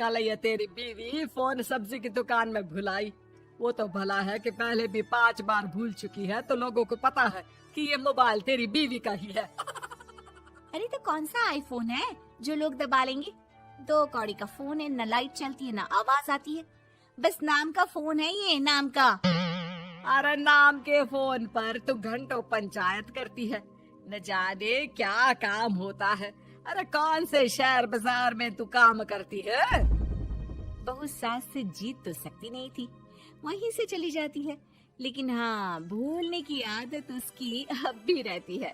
कल ये तेरी बीवी फोन सब्जी की दुकान में भुलाई। वो तो भला है कि पहले भी 5 बार भूल चुकी है, तो लोगों को पता है कि ये मोबाइल तेरी बीवी का ही है। अरे तो कौन सा आईफोन है जो लोग दबा लेंगे? 2 कौड़ी का फोन है, न लाइट चलती है, न आवाज आती है। बस नाम का फोन है ये, नाम का। अरे नाम के फोन पर तू घंटों पंचायत करती है, न जाने क्या काम होता है। अरे कौन से शहर बाजार में तू काम करती है? बहू सास से जीत तो सकती नहीं थी, वहीं से चली जाती है। लेकिन हाँ, भूलने की आदत उसकी अब भी रहती है।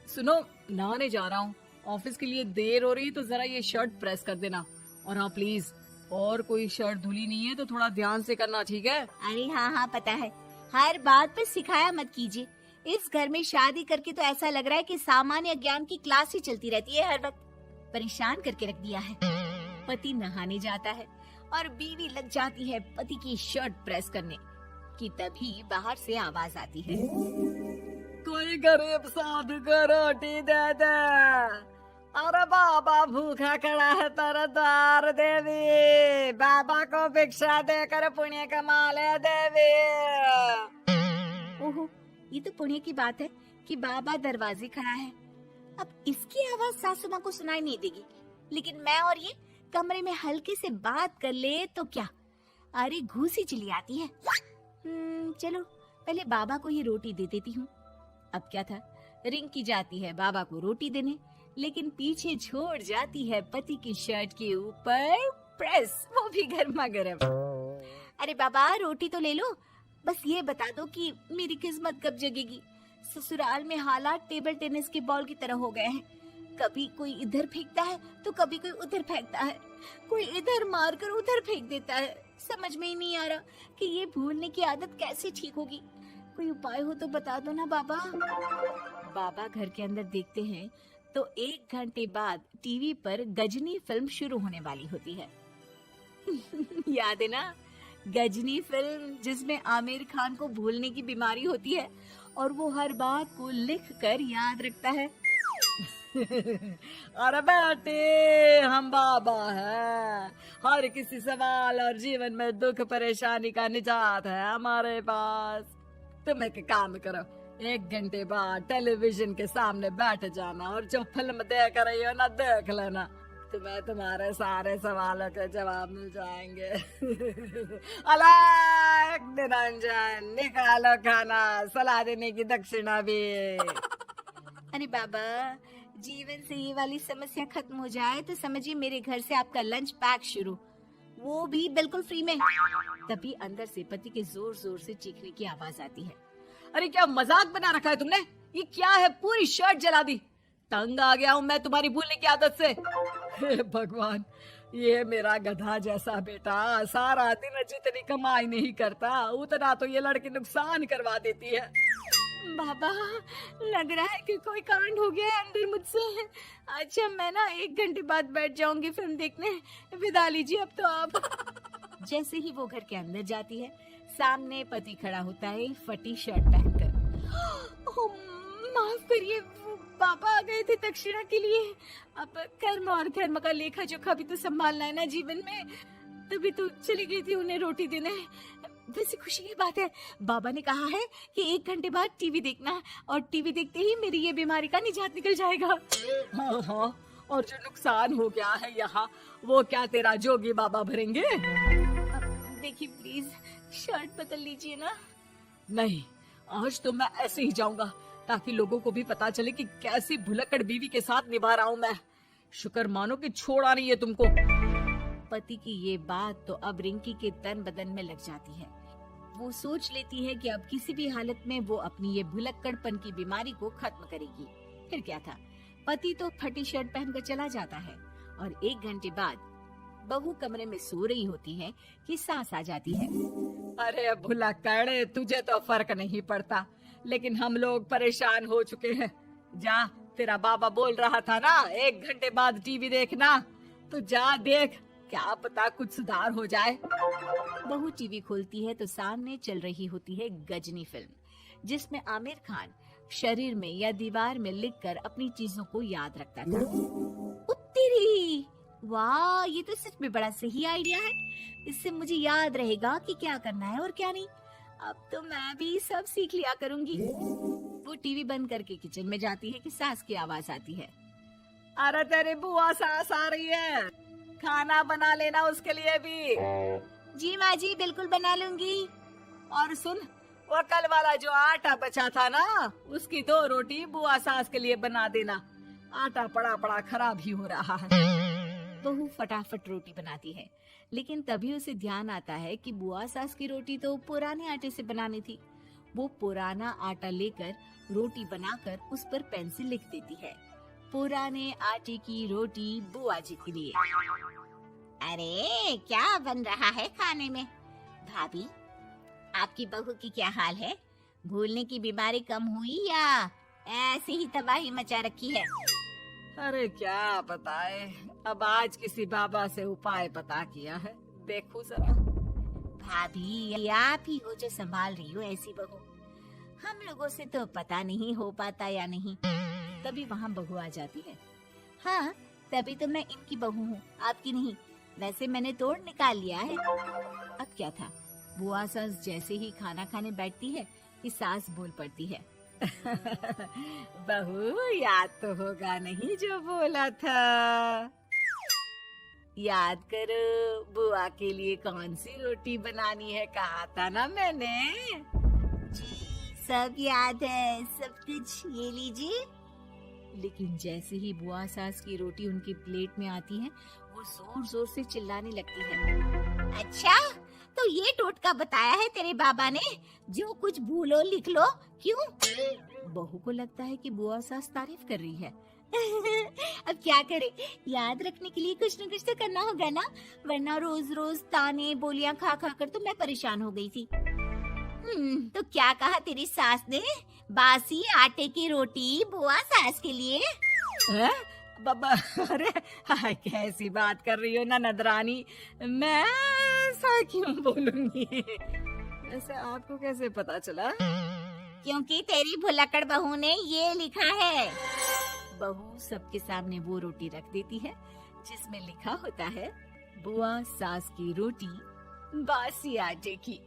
सुनो, नहाने जा रहा हूँ, ऑफिस के लिए देर हो रही है, तो जरा ये शर्ट प्रेस कर देना। और हाँ प्लीज, और कोई शर्ट धुली नहीं है तो थोड़ा ध्यान से करना, ठीक है? अरे हाँ पता है, हर बात पर सिखाया मत कीजिए। इस घर में शादी करके तो ऐसा लग रहा है कि सामान्य ज्ञान की क्लास ही चलती रहती है हर वक्त। परेशान करके रख दिया है। पति नहाने जाता है और बीवी लग जाती है पति की शर्ट प्रेस करने कि तभी बाहर से आवाज आती है, कोई गरीब साधु को रोटी दे दे। अरे बाबा भूखा खड़ा है तेरे द्वार देवी, बाबा को भिक्षा देकर पुण्य कमा ले देवी। ओहो, ये तो पुण्य की बात है कि बाबा दरवाजे खड़ा है। अब इसकी आवाज सासू माँ को सुनाई नहीं देगी, लेकिन मैं और ये कमरे में हल्के से बात कर ले तो क्या? अरे घूसी चली आती है। चलो पहले बाबा को ये रोटी दे देती हूँ। अब क्या था, रिंग की जाती है बाबा को रोटी देने, लेकिन पीछे छोड़ जाती है पति की शर्ट के ऊपर प्रेस, वो भी गर्मा गर्म। अरे बाबा रोटी तो ले लो, बस ये बता दो कि मेरी किस्मत कब जगेगी। ससुराल में हालात टेबल टेनिस के बॉल की तरह हो गए हैं। कभी कोई इधर फेंकता है तो कभी कोई उधर फेंकता है, कोई इधर मारकर उधर फेंक देता है। समझ में ही नहीं आ रहा कि ये भूलने की आदत कैसे ठीक होगी। कोई उपाय हो तो बता दो ना बाबा। बाबा घर के अंदर देखते हैं तो 1 घंटे बाद टीवी पर गजनी फिल्म शुरू होने वाली होती है। याद है ना, गजनी फिल्म जिसमें आमिर खान को भूलने की बीमारी होती है और वो हर बात को लिख कर याद रखता है। अरे बेटे, हम बाबा हैं, हर किसी सवाल और जीवन में दुख परेशानी का निजात है हमारे पास। तुम एक काम करो, 1 घंटे बाद टेलीविजन के सामने बैठ जाना और जो फिल्म देख रही हो ना देख लेना, तुम्हें तुम्हारे सारे सवालों के जवाब मिल जाएंगे। अलग निरंजन, निकालो खाना, सलाह देने की दक्षिणा भी। अरे बाबा, जीवन से ये वाली समस्या खत्म हो जाए तो समझिए मेरे घर से आपका लंच पैक शुरू, वो भी बिल्कुल फ्री में। तभी अंदर से पति के जोर जोर से चीखने की आवाज आती है। अरे क्या मजाक बना रखा है तुमने? ये क्या है, पूरी शर्ट जला दी। तंग आ गया हूँ मैं तुम्हारी भूलने की आदत से। हे भगवान, ये मेरा गधा जैसा बेटा सारा दिन जितनी कमाई नहीं करता उतना तो ये लड़की नुकसान करवा देती है। बाबा, लग रहा है कि कोई कांड हो गया है अंदर मुझसे। अच्छा मैं ना 1 घंटे बाद बैठ जाऊंगी फिल्म देखने, विदा लीजिए अब तो आप। जैसे ही वो घर के अंदर जाती है, सामने पति खड़ा होता है फटी शर्ट पहनकर। ओह, माफ करिए, पापा आ गए थे दक्षिणा के लिए। अब कर्म और धर्म का लेखा जोखा भी तो संभालना है ना जीवन में, तभी तो चली गई थी उन्हें रोटी देने। वैसे खुशी की बात है, बाबा ने कहा है कि 1 घंटे बाद टीवी देखना, और टीवी देखते ही मेरी ये बीमारी का निजात निकल जाएगा। हाँ, और जो नुकसान हो गया है यहाँ, वो क्या तेरा जोगी बाबा भरेंगे? देखिए प्लीज, शर्ट बदल लीजिए ना। नहीं, आज तो मैं ऐसे ही जाऊंगा, ताकि लोगों को भी पता चले कि कैसी भुलक्कड़ बीवी के साथ निभा रहा हूँ मैं। शुक्र मानो कि छोड़ा नहीं है तुमको। पति की ये बात तो अब रिंकी के तन बदन में लग जाती है। वो सोच लेती है कि अब किसी भी हालत में वो अपनी ये भुलक्कड़पन की बीमारी को खत्म करेगी। फिर क्या था, पति तो फटी शर्ट पहनकर चला जाता है और 1 घंटे बाद बहू कमरे में सो रही होती है कि सास आ जाती है। अरे भुलक्कड़, तुझे तो फर्क नहीं पड़ता, लेकिन हम लोग परेशान हो चुके हैं। जा, तेरा बाबा बोल रहा था ना 1 घंटे बाद टीवी देखना, तो जा देख, क्या पता कुछ सुधार हो जाए। बहू टीवी खोलती है तो सामने चल रही होती है गजनी फिल्म, जिसमें आमिर खान शरीर में या दीवार में लिखकर अपनी चीजों को याद रखता था। उत्तरी, वाह, ये तो सच में बड़ा सही आइडिया है। इससे मुझे याद रहेगा कि क्या करना है और क्या नहीं। अब तो मैं भी सब सीख लिया करूंगी। वो टीवी बंद करके किचन में जाती है कि सास की आवाज आती है। अरे तेरी बुआ सास आ रही है, खाना बना लेना उसके लिए भी। जी माँ जी, बिल्कुल बना लूंगी। और सुन, वो कल वाला जो आटा बचा था ना, उसकी 2 रोटी बुआ सास के लिए बना देना। आटा पड़ा पड़ा खराब ही हो रहा है। बहू फटाफट रोटी बनाती है, लेकिन तभी उसे ध्यान आता है कि बुआ सास की रोटी तो पुराने आटे से बनानी थी। वो पुराना आटा लेकर रोटी बनाकर उस पर पेन से लिख देती है, पुराने आटे की रोटी बुआ जी के लिए। अरे क्या बन रहा है खाने में? भाभी, आपकी बहू की क्या हाल है? भूलने की बीमारी कम हुई या ऐसे ही तबाही मचा रखी है? अरे क्या बताए, अब आज किसी बाबा से उपाय पता किया है, देखो जरा। भाभी, आप ही हो जो संभाल रही हो ऐसी बहू। हम लोगों से तो पता नहीं हो पाता या नहीं। तभी वहाँ बहू आ जाती है। हाँ, तभी तो मैं इनकी बहू हूँ, आपकी नहीं। वैसे मैंने तोड़ निकाल लिया है। अब क्या था, बुआ सास जैसे ही खाना खाने बैठती है कि सास बोल पड़ती है। बहू, याद तो होगा नहीं जो बोला था? याद करो, बुआ के लिए कौन सी रोटी बनानी है, कहा था ना मैंने। जी, सब याद है, सब कुछ। ये लीजिए। लेकिन जैसे ही बुआ सास की रोटी उनकी प्लेट में आती है, वो जोर जोर से चिल्लाने लगती है। अच्छा, तो ये टोटका बताया है तेरे बाबा ने, जो कुछ भूलो लिख लो। क्यों? बहू को लगता है कि बुआ सास तारीफ कर रही है। अब क्या करे, याद रखने के लिए कुछ न कुछ तो करना होगा ना, वरना रोज रोज ताने बोलियां खा खा कर तो मैं परेशान हो गई थी। तो क्या कहा तेरी सास ने? बासी आटे की रोटी बुआ सास के लिए? हैं? बाबा, अरे हाय, कैसी बात कर रही हो ना नदरानी, मैं ऐसा क्यों बोलूंगी? ऐसे आपको कैसे पता चला? क्योंकि तेरी भुलक्कड़ बहू ने ये लिखा है। बहू सबके सामने वो रोटी रख देती है जिसमें लिखा होता है, बुआ सास की रोटी बासी आटे की।